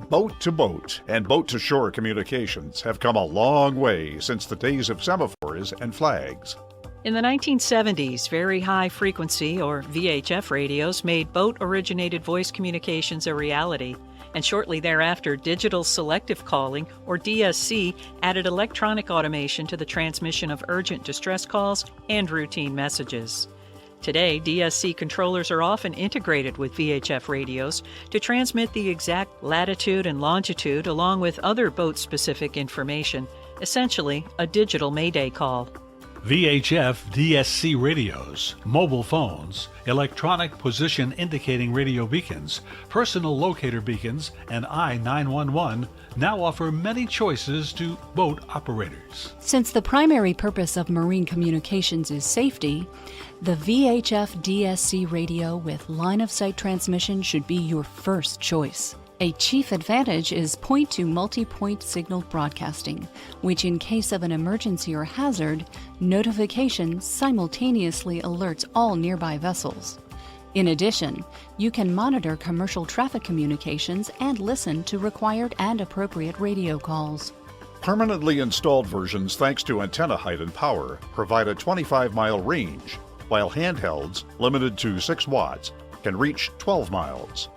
Boat-to-boat and boat-to-shore communications have come a long way since the days of semaphores and flags. In the 1970s, very high frequency, or VHF radios, made boat-originated voice communications a reality. And shortly thereafter, digital selective calling, or DSC, added electronic automation to the transmission of urgent distress calls and routine messages. Today, DSC controllers are often integrated with VHF radios to transmit the exact latitude and longitude along with other boat-specific information, essentially a digital Mayday call. VHF DSC radios, mobile phones, electronic position indicating radio beacons, personal locator beacons, and I-911 now offer many choices to boat operators. Since the primary purpose of marine communications is safety, the VHF DSC radio with line-of-sight transmission should be your first choice. A chief advantage is point-to-multipoint signal broadcasting, which in case of an emergency or hazard, notification simultaneously alerts all nearby vessels. In addition, you can monitor commercial traffic communications and listen to required and appropriate radio calls. Permanently installed versions, thanks to antenna height and power, provide a 25-mile range, while handhelds, limited to 6 watts, can reach 12 miles.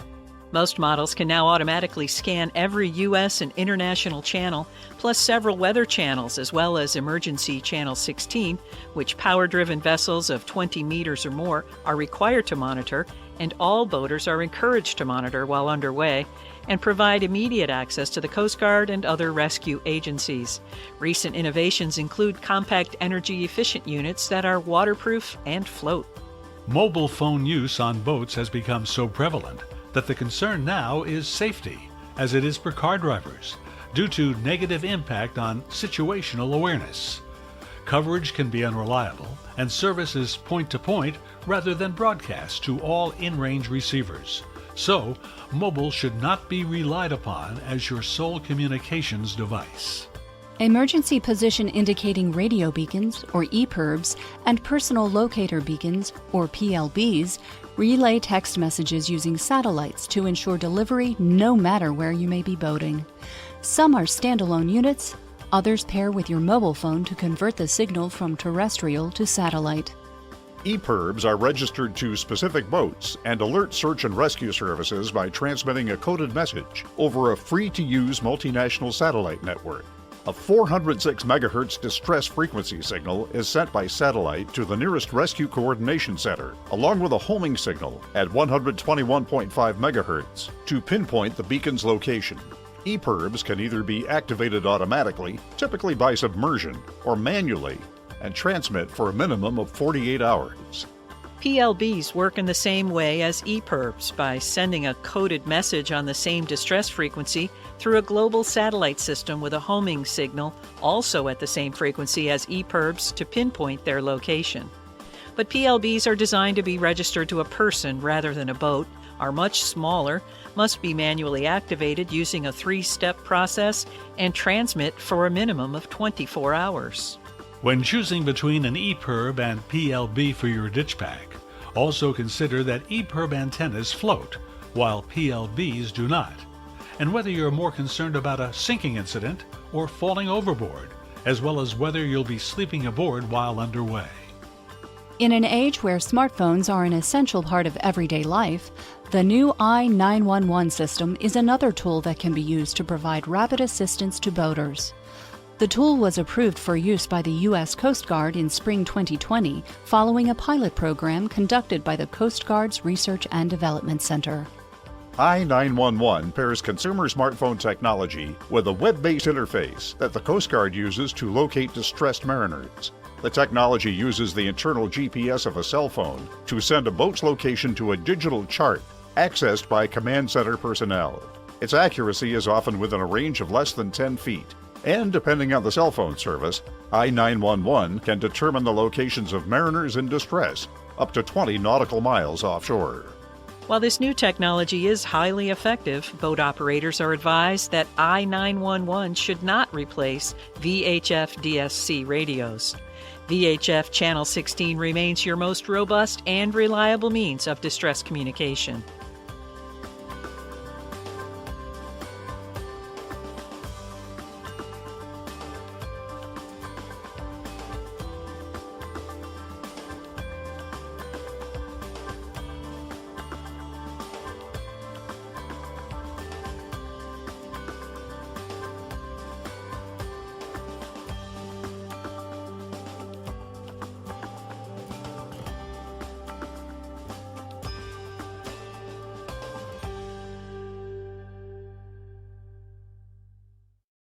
Most models can now automatically scan every U.S. and international channel, plus several weather channels, as well as Emergency Channel 16, which power-driven vessels of 20 meters or more are required to monitor, and all boaters are encouraged to monitor while underway, and provide immediate access to the Coast Guard and other rescue agencies. Recent innovations include compact energy-efficient units that are waterproof and float. Mobile phone use on boats has become so prevalent that the concern now is safety, as it is for car drivers, due to negative impact on situational awareness. Coverage can be unreliable, and service is point-to-point rather than broadcast to all in-range receivers. So, mobile should not be relied upon as your sole communications device. Emergency position indicating radio beacons, or EPIRBs, and personal locator beacons, or PLBs, relay text messages using satellites to ensure delivery no matter where you may be boating. Some are standalone units, others pair with your mobile phone to convert the signal from terrestrial to satellite. EPIRBs are registered to specific boats and alert search and rescue services by transmitting a coded message over a free-to-use multinational satellite network. A 406 MHz distress frequency signal is sent by satellite to the nearest rescue coordination center, along with a homing signal at 121.5 MHz to pinpoint the beacon's location. EPIRBs can either be activated automatically, typically by submersion, or manually, and transmit for a minimum of 48 hours. PLBs work in the same way as EPIRBs by sending a coded message on the same distress frequency through a global satellite system with a homing signal also at the same frequency as EPIRBs to pinpoint their location. But PLBs are designed to be registered to a person rather than a boat, are much smaller, must be manually activated using a 3-step process, and transmit for a minimum of 24 hours. When choosing between an EPIRB and PLB for your ditch pack, also consider that EPIRB antennas float, while PLBs do not, and whether you're more concerned about a sinking incident or falling overboard, as well as whether you'll be sleeping aboard while underway. In an age where smartphones are an essential part of everyday life, the new I-911 system is another tool that can be used to provide rapid assistance to boaters. The tool was approved for use by the U.S. Coast Guard in spring 2020 following a pilot program conducted by the Coast Guard's Research and Development Center. I-911 pairs consumer smartphone technology with a web-based interface that the Coast Guard uses to locate distressed mariners. The technology uses the internal GPS of a cell phone to send a boat's location to a digital chart accessed by command center personnel. Its accuracy is often within a range of less than 10 feet. And depending on the cell phone service, I-911 can determine the locations of mariners in distress up to 20 nautical miles offshore. While this new technology is highly effective, boat operators are advised that I-911 should not replace VHF DSC radios. VHF Channel 16 remains your most robust and reliable means of distress communication.